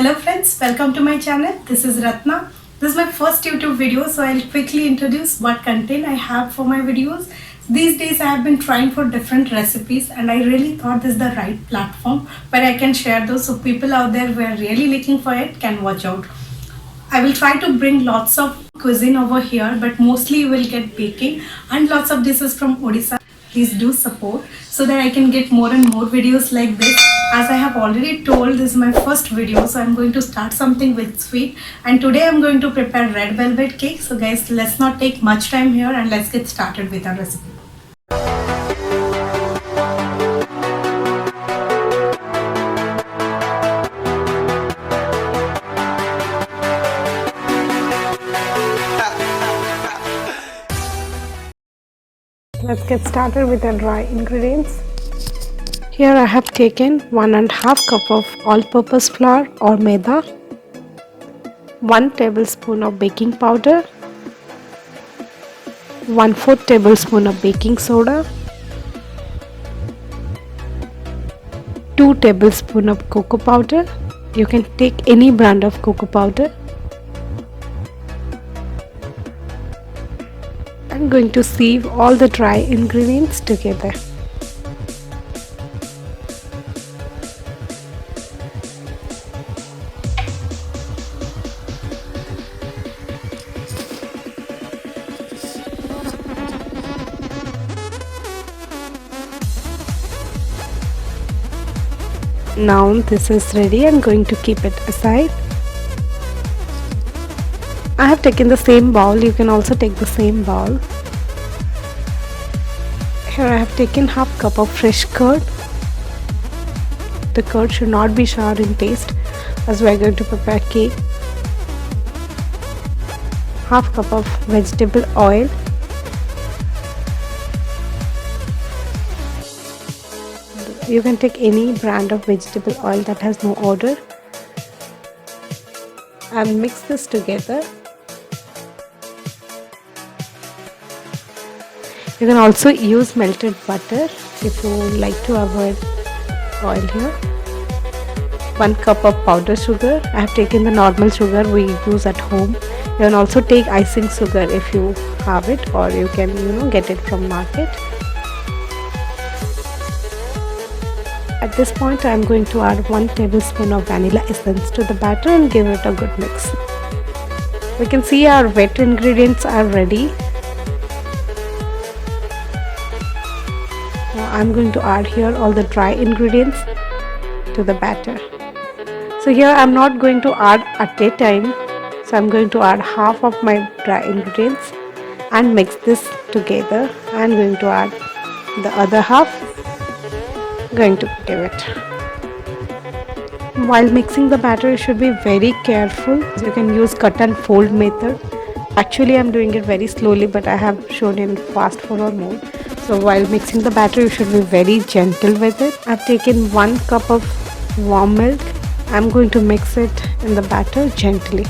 Hello friends, welcome to my channel. This is Ratna. This is my first YouTube video, so I'll quickly introduce what content I have for my videos. These days I have been trying for different recipes and I really thought this is the right platform where I can share those so people out there who are really looking for it can watch out. I will try to bring lots of cuisine over here, but mostly you will get baking and lots of dishes from Odisha. Please do support so that I can get more and more videos like this. As I have already told, this is my first video, so I'm going to start something with sweet. And today I'm going to prepare red velvet cake. So guys, let's not take much time here and let's get started with our recipe. Let's get started with the dry ingredients. Here I have taken 1.5 cup of all-purpose flour or maida, 1 tablespoon of baking powder, 1/4 tablespoon of baking soda, 2 tablespoons of cocoa powder. You can take any brand of cocoa powder. I'm going to sieve all the dry ingredients together. Now this is ready. I'm going to keep it aside. I have taken the same bowl. You can also take the same bowl. Here I have taken half cup of fresh curd. The curd should not be sour in taste as we are going to prepare cake. Half cup of vegetable oil. You can take any brand of vegetable oil that has no odor and mix this together. You can also use melted butter if you like to avoid oil here. 1 cup of powdered sugar. I have taken the normal sugar we use at home. You can also take icing sugar if you have it, or you can get it from market. At this point I am going to add 1 tablespoon of vanilla essence to the batter and give it a good mix. We can see our wet ingredients are ready. Now I am going to add here all the dry ingredients to the batter. So here I am not going to add at a time. So I am going to add half of my dry ingredients and mix this together. I am going to add the other half. Going to give it. While mixing the batter, you should be very careful. You can use cut and fold method. Actually, I'm doing it very slowly, but I have shown in fast forward mode. So while mixing the batter, you should be very gentle with it. I've taken 1 cup of warm milk. I'm going to mix it in the batter gently.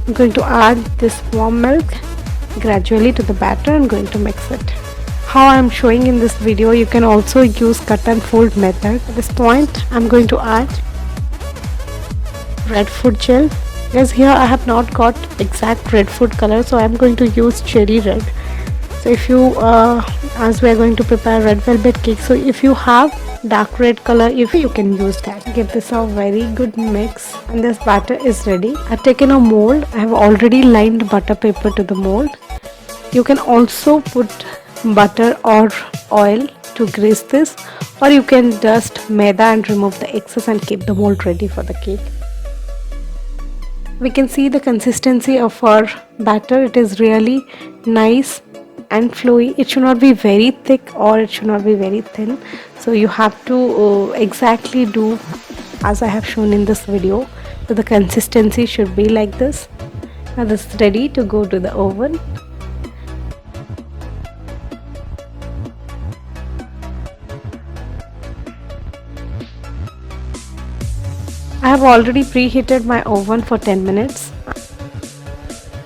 I'm going to add this warm milk gradually to the batter and going to mix it. How I am showing in this video, you can also use cut and fold method. At this point I am going to add red food gel. Because here I have not got exact red food color, so I am going to use cherry red. So if you as we are going to prepare red velvet cake, so if you have dark red color, if you can use that. Give this a very good mix and this batter is ready. I have taken a mold. I have already lined butter paper to the mold. You can also put butter or oil to grease this, or you can dust maida and remove the excess and keep the mold ready for the cake. We can see the consistency of our batter. It is really nice and flowy. It should not be very thick or it should not be very thin, so you have to exactly do as I have shown in this video. So the consistency should be like this. Now this is ready to go to the oven. I have already preheated my oven for 10 minutes.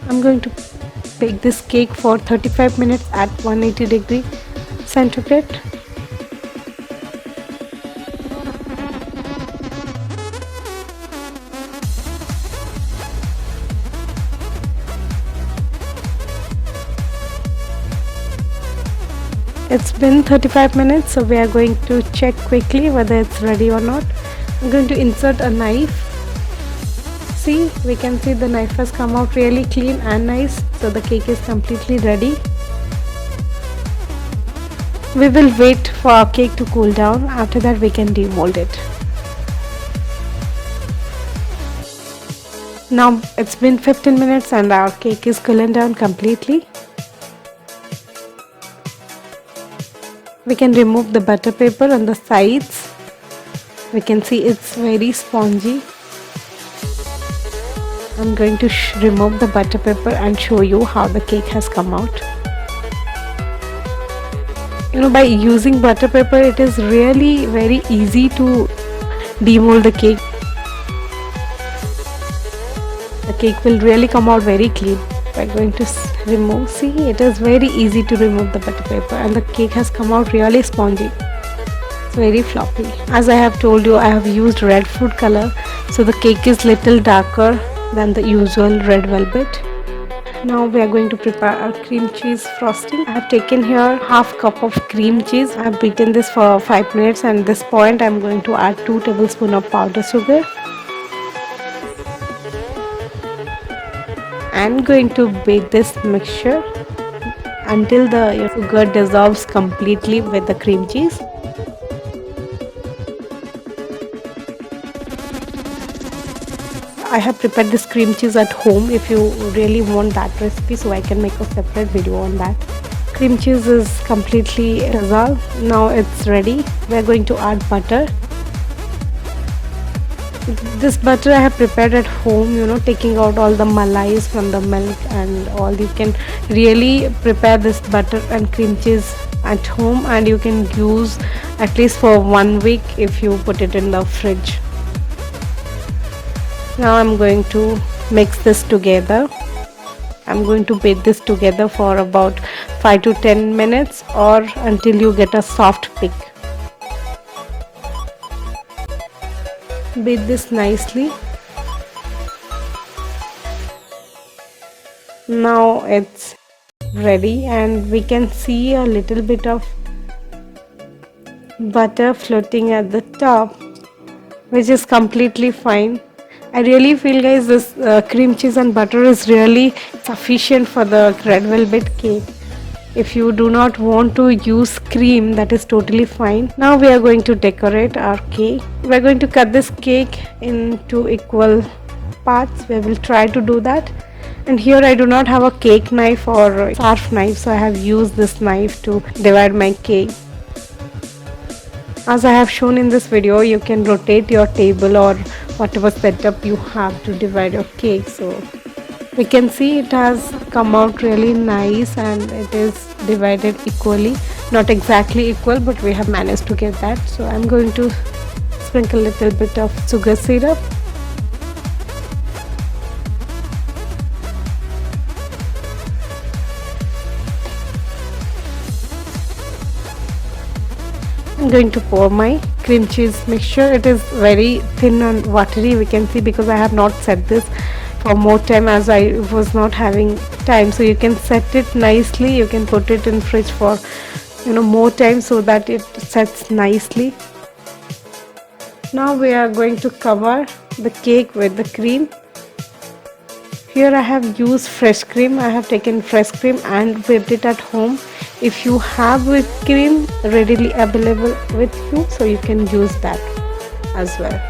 I'm going to bake this cake for 35 minutes at 180 degree centigrade. It's been 35 minutes, so we are going to check quickly whether it's ready or not. I'm going to insert a knife. See, we can see the knife has come out really clean and nice, so the cake is completely ready. We will wait for our cake to cool down. After that we can demold it. Now it's been 15 minutes and our cake is cooling down completely. We can remove the butter paper on the sides. We can see it's very spongy. I'm going to remove the butter paper and show you how the cake has come out. By using butter paper, it is really very easy to demold the cake. The cake will really come out very clean. We're going to remove. See, it is very easy to remove the butter paper and the cake has come out really spongy. It's very floppy. As I have told you, I have used red food color, so the cake is little darker than the usual red velvet. Now we are going to prepare our cream cheese frosting. I have taken here half cup of cream cheese. I have beaten this for 5 minutes, and at this point I am going to add 2 tablespoons of powder sugar. I am going to beat this mixture until the sugar dissolves completely with the cream cheese. I have prepared this cream cheese at home. If you really want that recipe, so I can make a separate video on that. Cream cheese is completely dissolved. Now it's ready. We are going to add butter. This butter I have prepared at home, taking out all the malais from the milk and all. You can really prepare this butter and cream cheese at home, and you can use at least for 1 week if you put it in the fridge. Now I'm going to mix this together. I'm going to beat this together for about 5 to 10 minutes or until you get a soft peak. Beat this nicely. Now it's ready and we can see a little bit of butter floating at the top, which is completely fine. I really feel, guys, this cream cheese and butter is really sufficient for the red velvet cake. If you do not want to use cream, that is totally fine. Now we are going to decorate our cake. We are going to cut this cake into equal parts. We will try to do that. And here I do not have a cake knife or sharp knife, so I have used this knife to divide my cake. As I have shown in this video, you can rotate your table or whatever setup you have to divide your cake. So we can see it has come out really nice and it is divided equally. Not exactly equal, but we have managed to get that. So I'm going to sprinkle a little bit of sugar syrup. I'm going to pour my cream cheese mixture. It is very thin and watery, we can see, because I have not set this for more time as I was not having time. So you can set it nicely. You can put it in fridge for more time so that it sets nicely. Now we are going to cover the cake with the cream. Here I have used fresh cream. I have taken fresh cream and whipped it at home. If you have whipped cream readily available with you, so you can use that as well.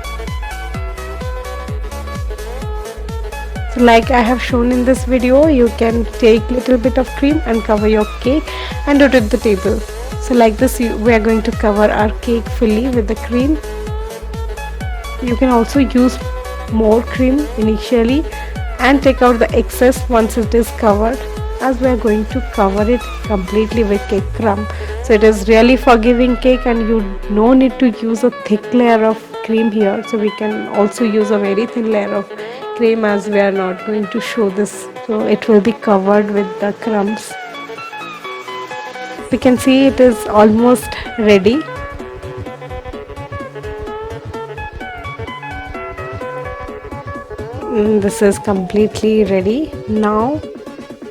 So like I have shown in this video, you can take little bit of cream and cover your cake and rotate the table. So like this, we are going to cover our cake fully with the cream. You can also use more cream initially and take out the excess once it is covered, as we are going to cover it completely with cake crumb. So it is really forgiving cake and you no need to use a thick layer of cream here. So we can also use a very thin layer of cream, as we are not going to show this. So it will be covered with the crumbs. We can see it is almost ready. This is completely ready. Now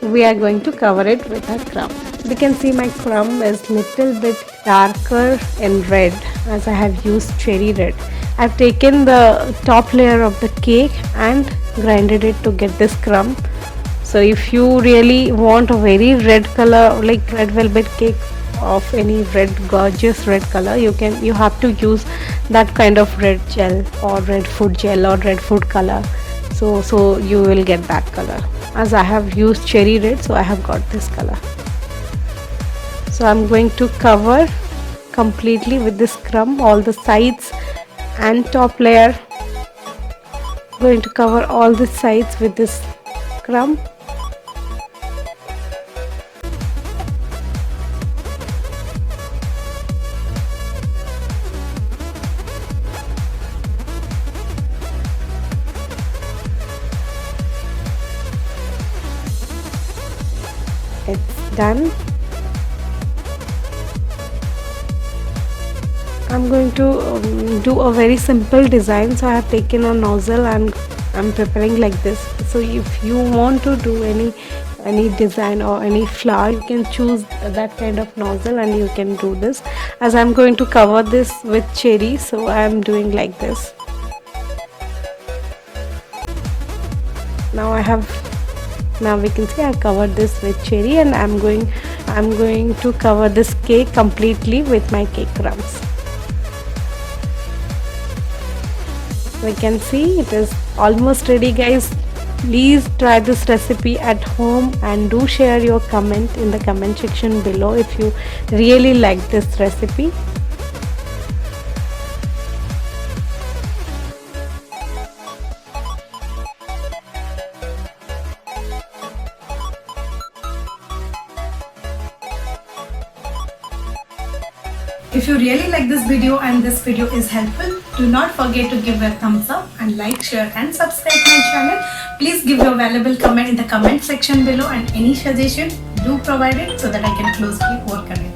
we are going to cover it with a crumb. We can see my crumb is little bit darker in red as I have used cherry red. I've taken the top layer of the cake and grinded it to get this crumb. So if you really want a very red color, like red velvet cake of any red, gorgeous red color, you have to use that kind of red gel or red food gel or red food color. So you will get that color. As I have used cherry red, so I have got this color. So I'm going to cover completely with this crumb all the sides and top layer. I'm going to cover all the sides with this crumb. It's done. I'm going to do a very simple design. So I have taken a nozzle and I'm preparing like this. So if you want to do any design or any flower, you can choose that kind of nozzle and you can do this. As I'm going to cover this with cherry, so I am doing like this. Now we can see I covered this with cherry, and I'm going to cover this cake completely with my cake crumbs. We can see it is almost ready, guys. Please try this recipe at home and do share your comment in the comment section below if you really like this recipe. If you really like this video and this video is helpful, do not forget to give a thumbs up and like, share and subscribe my channel. Please give your valuable comment in the comment section below, and any suggestion do provide it so that I can closely work on it.